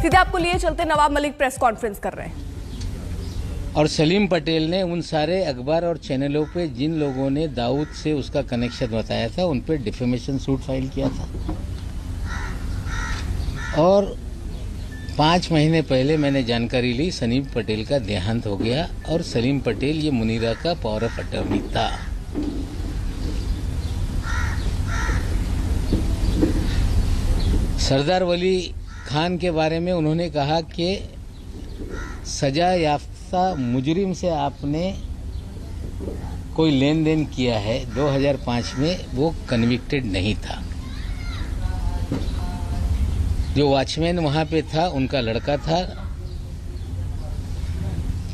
सीधे आपको लिए चलते, नवाब मलिक प्रेस कॉन्फ्रेंस कर रहे हैं और सलीम पटेल ने उन सारे अखबार और चैनलों पे जिन लोगों ने दाऊद से उसका कनेक्शन बताया था उन पे डिफेमेशन सूट फाइल किया था। और 5 महीने पहले मैंने जानकारी ली सलीम पटेल का देहांत हो गया और सलीम पटेल ये मुनीरा का पावर ऑफ अटॉर्नी था। सरदार वली खान के बारे में उन्होंने कहा कि सजा याफ्ता मुजरिम से आपने कोई लेन देन किया है। 2005 में वो कन्विक्टेड नहीं था। जो वॉचमैन वहाँ पे था उनका लड़का था।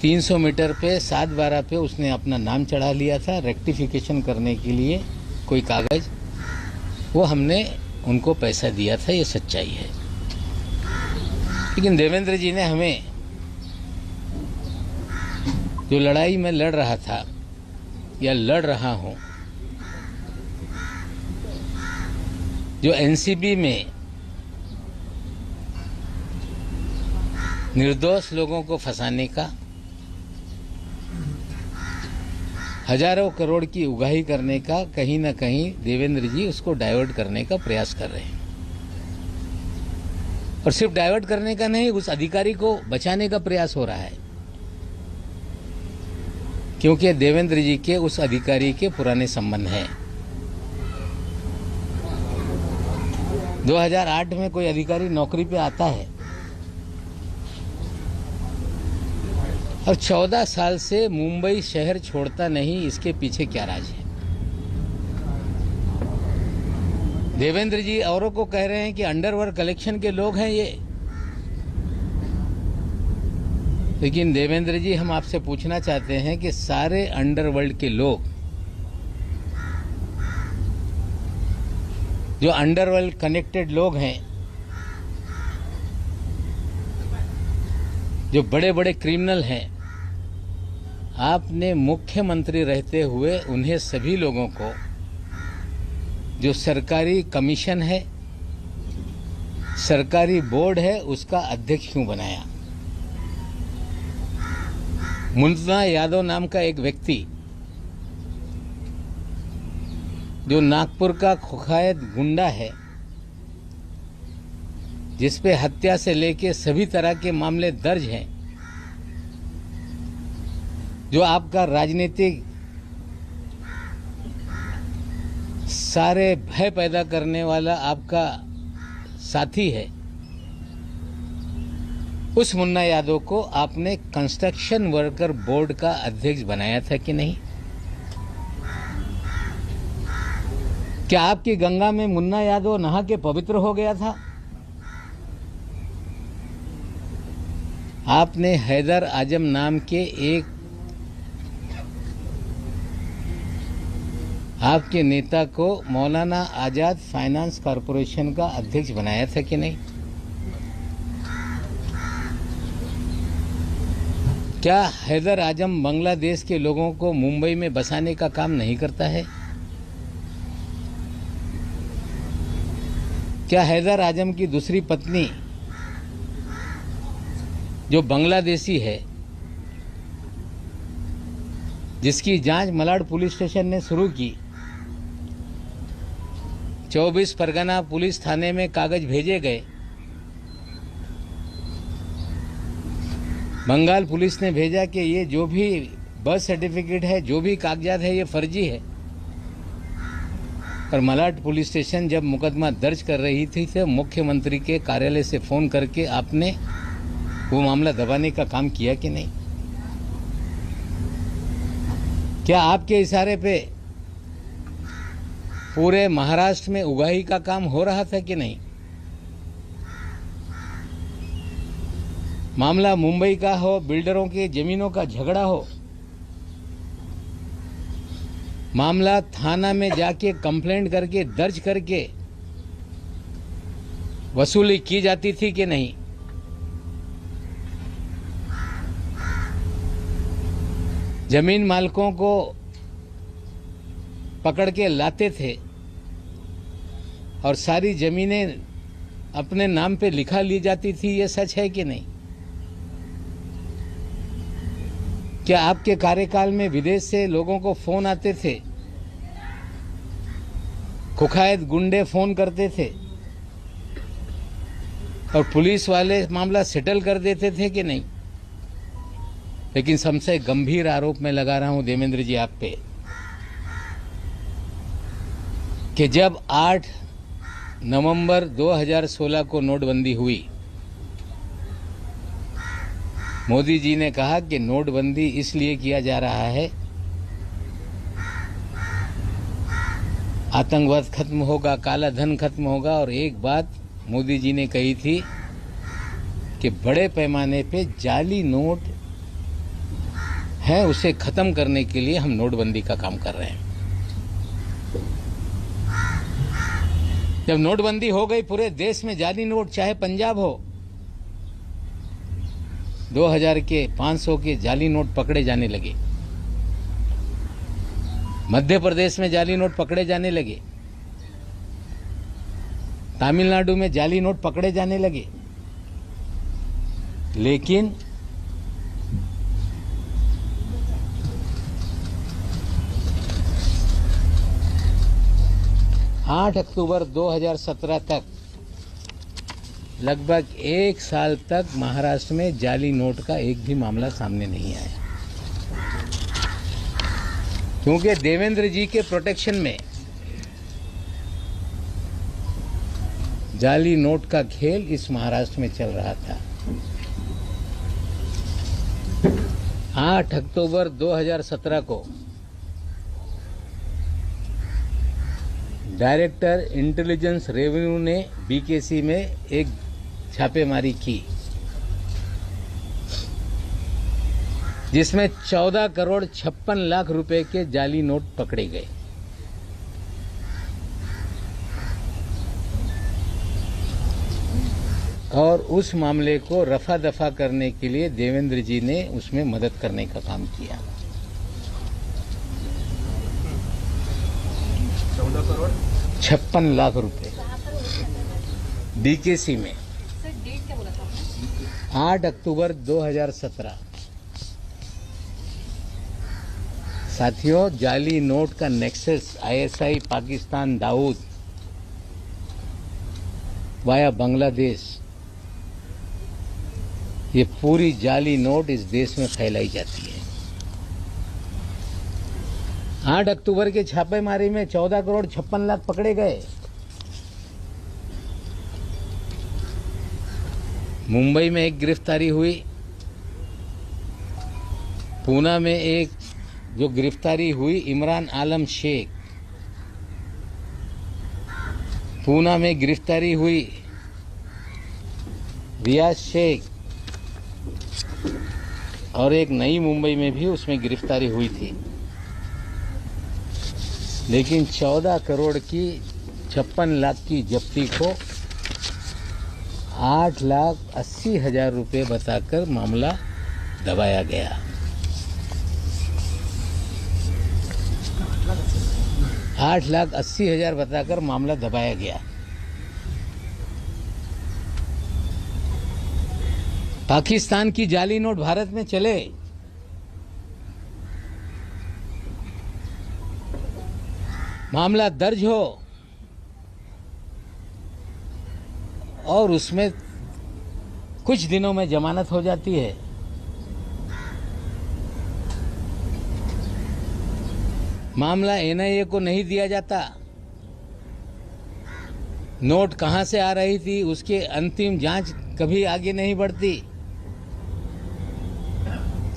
300 मीटर पे 7/12 पे उसने अपना नाम चढ़ा लिया था रेक्टिफिकेशन करने के लिए कोई कागज, वो हमने उनको पैसा दिया था, ये सच्चाई है। लेकिन देवेंद्र जी ने हमें जो लड़ाई में लड़ रहा था या लड़ रहा हूं, जो एनसीबी में निर्दोष लोगों को फंसाने का, हजारों करोड़ की उगाही करने का, कहीं ना कहीं देवेंद्र जी उसको डाइवर्ट करने का प्रयास कर रहे हैं। और सिर्फ डाइवर्ट करने का नहीं, उस अधिकारी को बचाने का प्रयास हो रहा है, क्योंकि देवेंद्र जी के उस अधिकारी के पुराने संबंध हैं। 2008 में कोई अधिकारी नौकरी पे आता है और 14 साल से मुंबई शहर छोड़ता नहीं, इसके पीछे क्या राज है? देवेंद्र जी औरों को कह रहे हैं कि अंडरवर्ल्ड कलेक्शन के लोग हैं ये, लेकिन देवेंद्र जी हम आपसे पूछना चाहते हैं कि सारे अंडरवर्ल्ड के लोग, जो अंडरवर्ल्ड कनेक्टेड लोग हैं, जो बड़े बड़े क्रिमिनल हैं, आपने मुख्यमंत्री रहते हुए उन्हें सभी लोगों को जो सरकारी कमीशन है, सरकारी बोर्ड है, उसका अध्यक्ष क्यों बनाया? मुन्ना यादव नाम का एक व्यक्ति जो नागपुर का कुख्यात गुंडा है, जिसपे हत्या से लेके सभी तरह के मामले दर्ज हैं, जो आपका राजनीतिक सारे भय पैदा करने वाला आपका साथी है, उस मुन्ना यादव को आपने कंस्ट्रक्शन वर्कर बोर्ड का अध्यक्ष बनाया था कि नहीं? क्या आपकी गंगा में मुन्ना यादव नहा के पवित्र हो गया था? आपने हैदर आजम नाम के एक आपके नेता को मौलाना आजाद फाइनेंस कॉरपोरेशन का अध्यक्ष बनाया था कि नहीं? क्या हैदर आजम बांग्लादेश के लोगों को मुंबई में बसाने का काम नहीं करता है? क्या हैदर आजम की दूसरी पत्नी जो बांग्लादेशी है, जिसकी जांच मलाड पुलिस स्टेशन ने शुरू की, 24 परगना पुलिस थाने में कागज भेजे गए, बंगाल पुलिस ने भेजा कि ये जो भी बर्थ सर्टिफिकेट है, जो भी कागजात है, ये फर्जी है। पर मलाड पुलिस स्टेशन जब मुकदमा दर्ज कर रही थी तो मुख्यमंत्री के कार्यालय से फोन करके आपने वो मामला दबाने का काम किया कि नहीं? क्या आपके इशारे पे पूरे महाराष्ट्र में उगाही का काम हो रहा था कि नहीं? मामला मुंबई का हो, बिल्डरों के जमीनों का झगड़ा हो, मामला थाना में जाके कंप्लेंट करके दर्ज करके वसूली की जाती थी कि नहीं? जमीन मालिकों को पकड़ के लाते थे और सारी जमीनें अपने नाम पे लिखा ली जाती थी, ये सच है कि नहीं? क्या आपके कार्यकाल में विदेश से लोगों को फोन आते थे, कुख्यात गुंडे फोन करते थे और पुलिस वाले मामला सेटल कर देते थे कि नहीं? लेकिन सबसे गंभीर आरोप मैं लगा रहा हूं देवेंद्र जी आप पे कि जब 8 नवंबर 2016 को नोटबंदी हुई, मोदी जी ने कहा कि नोटबंदी इसलिए किया जा रहा है, आतंकवाद खत्म होगा, काला धन खत्म होगा। और एक बात मोदी जी ने कही थी कि बड़े पैमाने पे जाली नोट है, उसे खत्म करने के लिए हम नोटबंदी का काम कर रहे हैं। जब नोटबंदी हो गई, पूरे देश में जाली नोट, चाहे पंजाब हो, 2000 के 500 के जाली नोट पकड़े जाने लगे। मध्य प्रदेश में जाली नोट पकड़े जाने लगे, तमिलनाडु में जाली नोट पकड़े जाने लगे। लेकिन आठ अक्टूबर 2017 तक, लगभग 1 साल तक महाराष्ट्र में जाली नोट का एक भी मामला सामने नहीं आया, क्योंकि देवेंद्र जी के प्रोटेक्शन में जाली नोट का खेल इस महाराष्ट्र में चल रहा था। 8 अक्टूबर 2017 को डायरेक्टर इंटेलिजेंस रेवेन्यू ने बीकेसी में एक छापेमारी की, जिसमें 14 करोड़ 56 लाख रुपए के जाली नोट पकड़े गए। और उस मामले को रफा दफा करने के लिए देवेंद्र जी ने उसमें मदद करने का काम किया। 14 करोड़ 56 लाख रुपए बीकेसी में। 8 अक्टूबर 2017। साथियों, जाली नोट का nexus ISI Pakistan Dawood via Bangladesh, ये पूरी जाली नोट इस देश में फैलाई जाती है। 8 अक्टूबर के छापेमारी में 14 करोड़ 56 लाख पकड़े गए। मुंबई में एक गिरफ्तारी हुई, पूना में एक जो गिरफ्तारी हुई इमरान आलम शेख, पूना में गिरफ्तारी हुई रियाज शेख, और एक नई मुंबई में भी उसमें गिरफ्तारी हुई थी। लेकिन 14 करोड़ की 56 लाख की जब्ती को 8,80,000 रुपये बताकर मामला दबाया गया। 8,80,000 बताकर मामला दबाया गया। पाकिस्तान की जाली नोट भारत में चले, मामला दर्ज हो और उसमें कुछ दिनों में जमानत हो जाती है, मामला एनआईए को नहीं दिया जाता, नोट कहां से आ रही थी उसके अंतिम जांच कभी आगे नहीं बढ़ती,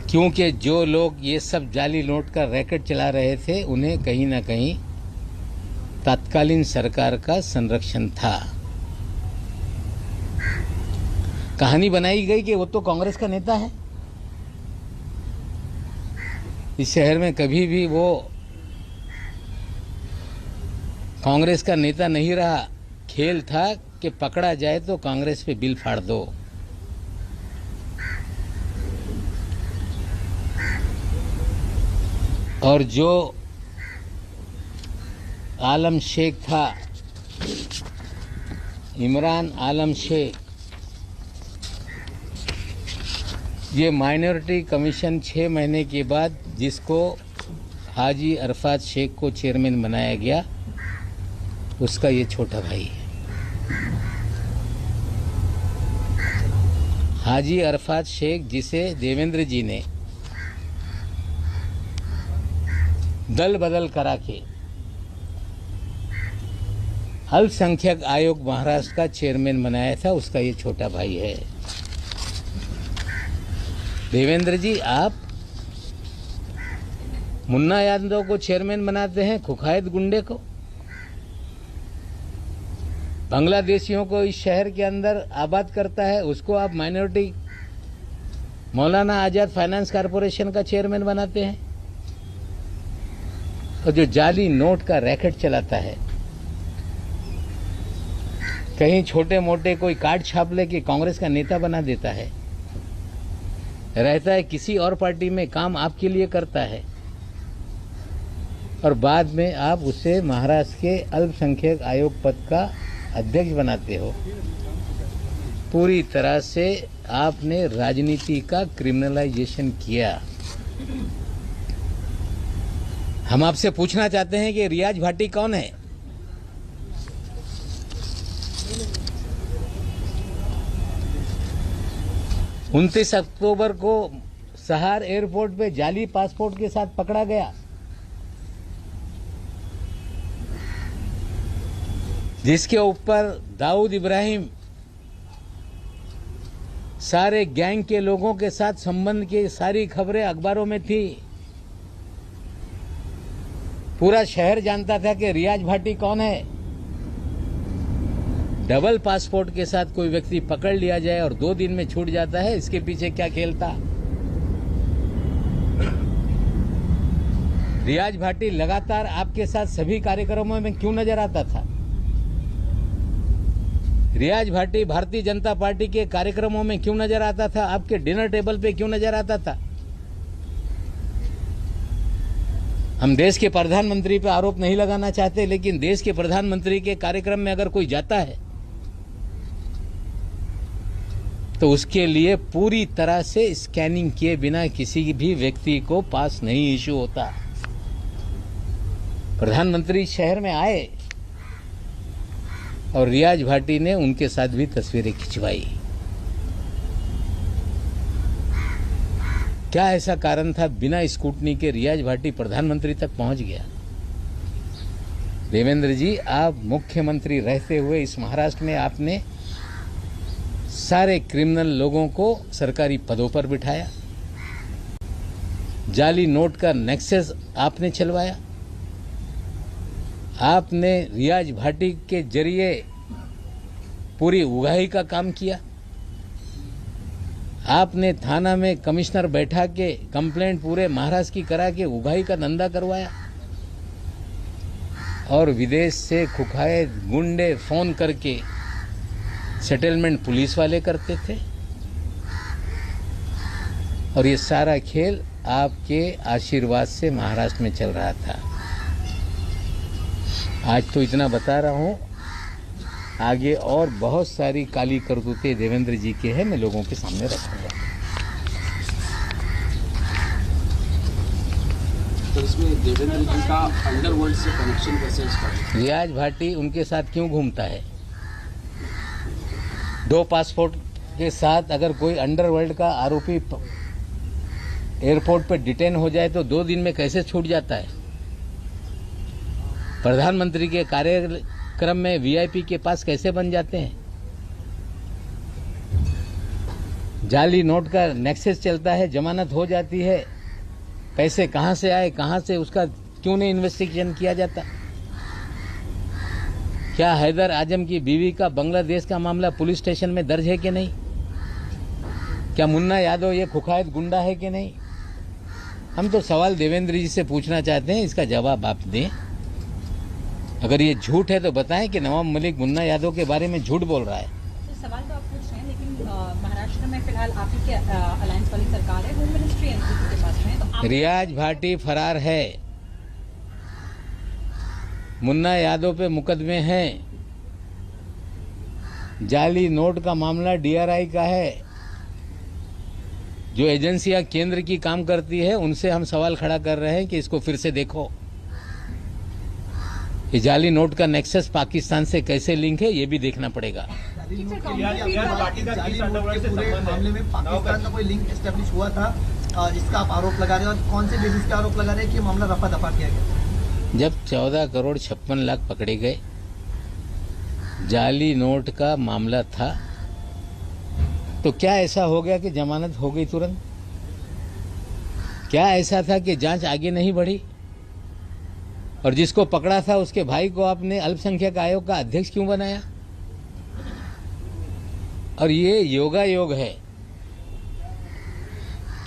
क्योंकि जो लोग ये सब जाली नोट का रैकेट चला रहे थे उन्हें कहीं ना कहीं तत्कालीन सरकार का संरक्षण था। कहानी बनाई गई कि वो तो कांग्रेस का नेता है, इस शहर में कभी भी वो कांग्रेस का नेता नहीं रहा। खेल था कि पकड़ा जाए तो कांग्रेस पे बिल फाड़ दो। और जो आलम शेख था, इमरान आलम शेख, ये माइनॉरिटी कमीशन 6 महीने के बाद जिसको हाजी अरफात शेख को चेयरमैन बनाया गया, उसका ये छोटा भाई है। हाजी अरफात शेख, जिसे देवेंद्र जी ने दल बदल करा के अल्पसंख्यक आयोग महाराष्ट्र का चेयरमैन बनाया था, उसका ये छोटा भाई है। देवेंद्र जी, आप मुन्ना यादव को चेयरमैन बनाते हैं, कुख्यात गुंडे को। बांग्लादेशियों को इस शहर के अंदर आबाद करता है, उसको आप minority Maulana Azad finance corporation का चेयरमैन बनाते हैं। और जो जाली नोट का रैकेट चलाता है, कहीं छोटे मोटे कोई कार्ड छाप लेके कांग्रेस का नेता बना देता है, रहता है किसी और पार्टी में, काम आपके लिए करता है, और बाद में आप उसे महाराष्ट्र के अल्पसंख्यक आयोग पद का अध्यक्ष बनाते हो। पूरी तरह से आपने राजनीति का क्रिमिनलाइजेशन किया। हम आपसे पूछना चाहते हैं कि रियाज भाटी कौन है? उनतीस अक्टूबर को सहार एयरपोर्ट पे जाली पासपोर्ट के साथ पकड़ा गया, जिसके ऊपर दाऊद इब्राहिम सारे गैंग के लोगों के साथ संबंध की सारी खबरें अखबारों में थी। पूरा शहर जानता था कि रियाज भाटी कौन है। डबल पासपोर्ट के साथ कोई व्यक्ति पकड़ लिया जाए और 2 दिन में छूट जाता है, इसके पीछे क्या खेल था? रियाज भाटी लगातार आपके साथ सभी कार्यक्रमों में क्यों नजर आता था? रियाज भाटी भारतीय जनता पार्टी के कार्यक्रमों में क्यों नजर आता था? आपके डिनर टेबल पे क्यों नजर आता था? हम देश के प्रधानमंत्री पे आरोप नहीं लगाना चाहते, लेकिन देश के प्रधानमंत्री के कार्यक्रम में अगर कोई जाता है तो उसके लिए पूरी तरह से स्कैनिंग किए बिना किसी भी व्यक्ति को पास नहीं इशू होता। प्रधानमंत्री शहर में आए और रियाज भाटी ने उनके साथ भी तस्वीरें खिंचवाई। क्या ऐसा कारण था बिना स्कूटनी के रियाज भाटी प्रधानमंत्री तक पहुंच गया? देवेंद्र जी, आप मुख्यमंत्री रहते हुए इस महाराष्ट्र में आपने सारे क्रिमिनल लोगों को सरकारी पदों पर बिठाया, जाली नोट का नेक्सस आपने चलवाया, आपने रियाज भाटी के जरिए पूरी उगाही का काम किया, आपने थाना में कमिश्नर बैठा के कंप्लेंट पूरे महाराष्ट्र की करा के उगाही का धंधा करवाया, और विदेश से कुख्यात गुंडे फोन करके सेटलमेंट पुलिस वाले करते थे। और ये सारा खेल आपके आशीर्वाद से महाराष्ट्र में चल रहा था। आज तो इतना बता रहा हूं, आगे और बहुत सारी काली करतूतें देवेंद्र जी के हैं, मैं लोगों के सामने रखूंगा। तो इसमें देवेंद्र जी का अंडरवर्ल्ड से कनेक्शन कैसे स्टार्ट? रियाज भाटी उनके साथ क्यों घूमता है? 2 पासपोर्ट के साथ अगर कोई अंडरवर्ल्ड का आरोपी एयरपोर्ट पर डिटेन हो जाए तो 2 दिन में कैसे छूट जाता है? प्रधानमंत्री के कार्यक्रम में वीआईपी के पास कैसे बन जाते हैं? जाली नोट का नेक्सस चलता है, जमानत हो जाती है, पैसे कहां से आए, कहां से, उसका क्यों नहीं इन्वेस्टिगेशन किया जाता? क्या हैदर आजम की बीवी का बांग्लादेश का मामला पुलिस स्टेशन में दर्ज है कि नहीं? क्या मुन्ना यादव ये कुख्यात गुंडा है कि नहीं? हम तो सवाल देवेंद्र जी से पूछना चाहते हैं, इसका जवाब आप दें। अगर ये झूठ है तो बताएं कि नवाब मलिक मुन्ना यादव के बारे में झूठ बोल रहा है। तो सवाल तो आप पूछ रहे हैं, लेकिन महाराष्ट्र में फिलहाल आप ही की अलायंस वाली सरकार है, होम मिनिस्ट्री एनसीपी के पास है, तो रियाज भाटी फरार है, मुन्ना यादव पे मुकदमे हैं, जाली नोट का मामला डीआरआई का है। जो एजेंसियां केंद्र की काम करती है उनसे हम सवाल खड़ा कर रहे हैं कि इसको फिर से देखो। ये जाली नोट का नेक्सस पाकिस्तान से कैसे लिंक है ये भी देखना पड़ेगा। मामले में पाकिस्तान का कोई लिंक एस्टेब्लिश हुआ था जिसका आप आरोप लगा रहे हैं, और कौन से बेसिस पे आरोप लगा रहे हैं कि मामला रफा दफा किया गया? जब 14 करोड़ 56 लाख पकड़े गए, जाली नोट का मामला था, तो क्या ऐसा हो गया कि जमानत हो गई तुरंत? क्या ऐसा था कि जांच आगे नहीं बढ़ी? और जिसको पकड़ा था उसके भाई को आपने अल्पसंख्यक आयोग का अध्यक्ष क्यों बनाया? और ये योगायोग है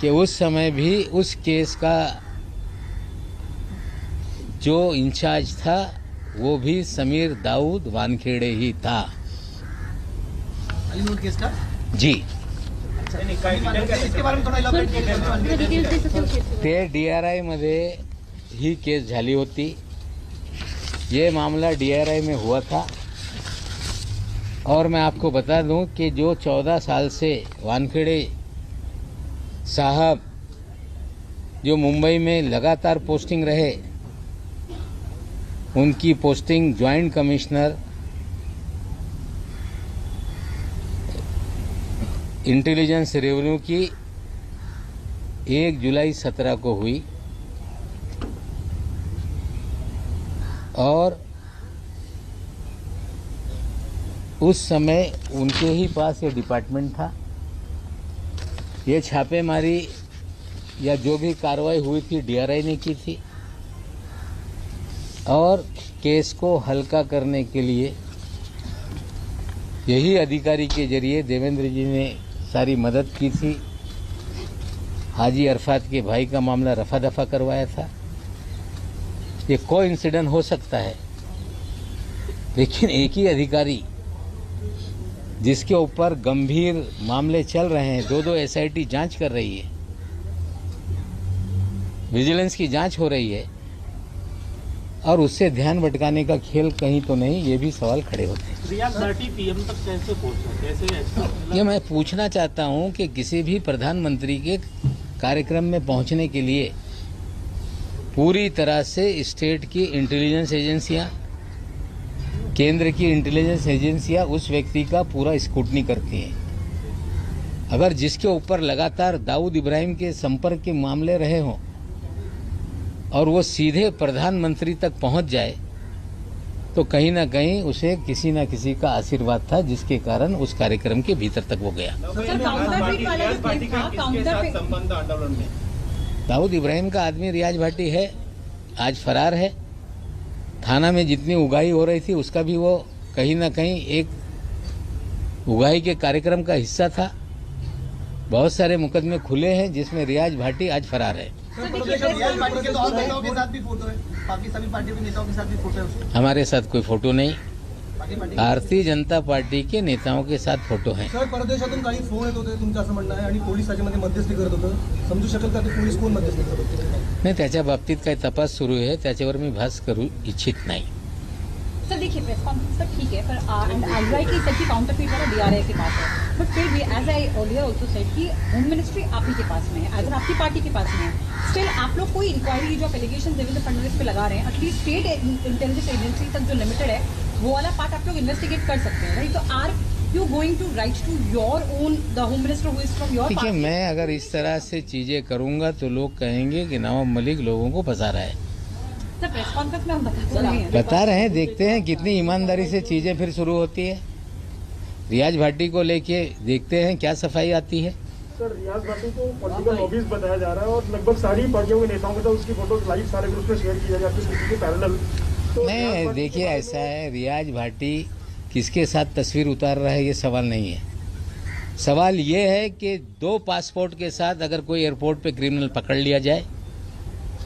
कि उस समय भी उस केस का जो इंचार्ज था वो भी समीर दाऊद वानखेड़े ही था। जाली नोट केस का जी, इसके बारे में थोड़ा elaborate कीजिए। ते डीआरआई मध्ये ही केस झाली होती। ये मामला डीआरआई में हुआ था। और मैं आपको बता दूं कि जो 14 साल से वानखेड़े साहब जो मुंबई में लगातार पोस्टिंग रहे, उनकी posting joint commissioner intelligence revenue की 1 जुलाई 17 को हुई और उस समय उनके ही पास ये डिपार्टमेंट था। ये छापेमारी या जो भी कार्रवाई हुई थी डीआरआई ने की थी और केस को हल्का करने के लिए यही अधिकारी के जरिए देवेंद्र जी ने सारी मदद की थी। हाजी अरफात के भाई का मामला रफा दफा करवाया था। ये कोइंसिडेंस हो सकता है, लेकिन एक ही अधिकारी जिसके ऊपर गंभीर मामले चल रहे हैं, 2 एसआईटी जांच कर रही है, विजिलेंस की जांच हो रही है, और उससे ध्यान भटकाने का खेल कहीं तो नहीं, ये भी सवाल खड़े होते हैं। रियाज भाटी पीएम तक कैसे पहुंचा, कैसे? ये मैं पूछना चाहता हूं कि किसी भी प्रधानमंत्री के कार्यक्रम में पहुंचने के लिए पूरी तरह से स्टेट की इंटेलिजेंस एजेंसियां, केंद्र की इंटेलिजेंस एजेंसियां उस व्यक्ति का पूरा स्क्रूटनी करती हैं। अगर जिसके ऊपर लगातार दाऊद इब्राहिम के संपर्क के मामले रहे हों और वो सीधे प्रधानमंत्री तक पहुंच जाए, तो कहीं ना कहीं उसे किसी न किसी का आशीर्वाद था, जिसके कारण उस कार्यक्रम के भीतर तक वो गया। दाऊद इब्राहिम का आदमी रियाज भाटी है, आज फरार है। थाना में जितनी उगाही हो रही थी उसका भी वो कहीं ना कहीं एक उगाही के कार्यक्रम का हिस्सा था। बहुत सारे मुकदमे खुले हैं जिसमें रियाज भाटी आज फरार है। रियाज भाटी के तो और नेताओं के साथ भी फोटो है, बाकी सभी पार्टियों के नेताओं के साथ भी फोटो है उसके। हमारे साथ कोई फोटो नहीं, भारतीय जनता पार्टी के नेताओं के साथ फोटो हैं। सर, परदेशातून काही फोन येत होते तुमचं असं म्हणणं आहे आणि पोलीस त्याच्यामध्ये मध्यस्थी करत होतं, समजू शकेल का ते पोलीस कोण मध्यस्थी करत होते? नाही, त्याच्या बाबतीत काही तपास सुरू आहे, त्याच्यावर मी भास करू इच्छित नाही। सर देखिए, प्रेस कॉन्फ्रेंस तक ठीक है, पर एलआई की सच्ची काउंटर फीट वाला डीआरआई के पास है, बट फिर भी as I earlier also said कि होम मिनिस्ट्री आप ही के पास में है, एज आपकी पार्टी के पास में है। स्टिल आप लोग कोई इंक्वायरी जो आप एलिगेशन देवेंद्र फडणवीस पे लगा रहे हैं, एटलीस्ट स्टेट इंटेलिजेंस एजेंसी तक जो लिमिटेड है वो वाला पार्ट आप लोग इन्वेस्टिगेट कर सकते हैं, राइट? तो are you going to write to your own the home minister who is from your देखिए, पार्टी? मैं अगर इस तरह से चीजें करूंगा तो लोग कहेंगे कि नवाब मलिक लोगों को फंसा रहा है। सर, प्रेस कॉन्फ्रेंस में हम बता रहे हैं, बता रहे हैं, देखते हैं कितनी ईमानदारी से चीजें फिर शुरू होती है। रियाज भाटी को लेके देखते हैं क्या सफाई आती है। सर, रियाज भाटी को पॉलिटिकल लॉबीज बताया जा रहा है और लगभग सारी पार्टियों के नेताओं के साथ उसकी फोटो लाइव सारे ग्रुप में शेयर की जा रही है पैरेलल। नहीं, देखिए ऐसा है, रियाज भाटी किसके साथ तस्वीर उतार रहा है ये सवाल नहीं है। सवाल ये है कि 2 पासपोर्ट के साथ अगर कोई एयरपोर्ट पे क्रिमिनल पकड़ लिया जाए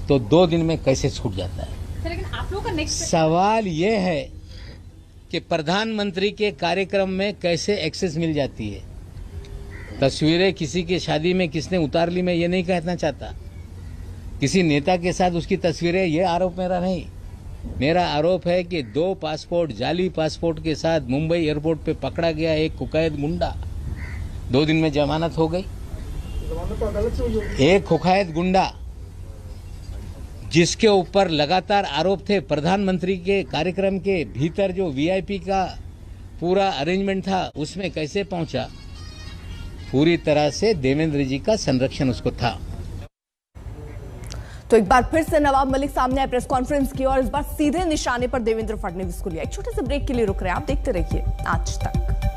तो 2 दिन में कैसे छूट जाता है। सर, लेकिन आप लोग का नेक्स्ट सवाल ये है कि प्रधानमंत्री के कार्यक्रम में कैसे एक्सेस मिल जाती है। तस्वीरें किसी की शादी में किसने उतार ली, मैं ये नहीं कहना चाहता। किसी नेता के साथ उसकी तस्वीरें, ये आरोप मेरा नहीं। मेरा आरोप है कि 2 पासपोर्ट जाली पासपोर्ट के साथ मुंबई एयरपोर्ट पे पकड़ा गया एक कुकैद गुंडा, 2 दिन में जमानत हो गई। जमानत तो अदालत से हुई होगी। एक कुकैद गुंडा जिसके ऊपर लगातार आरोप थे, प्रधानमंत्री के कार्यक्रम के भीतर जो वीआईपी का पूरा अरेंजमेंट था उसमें कैसे पहुंचा? पूरी तरह से देवेंद्र जी का संरक्षण उसको था। तो एक बार फिर से नवाब मलिक सामने आए, प्रेस कॉन्फ्रेंस की और इस बार सीधे निशाने पर देवेंद्र फडणवीस को लिया। एक छोटे से ब्रेक के लिए रुक रहे हैं, आप देखते रहिए आज तक।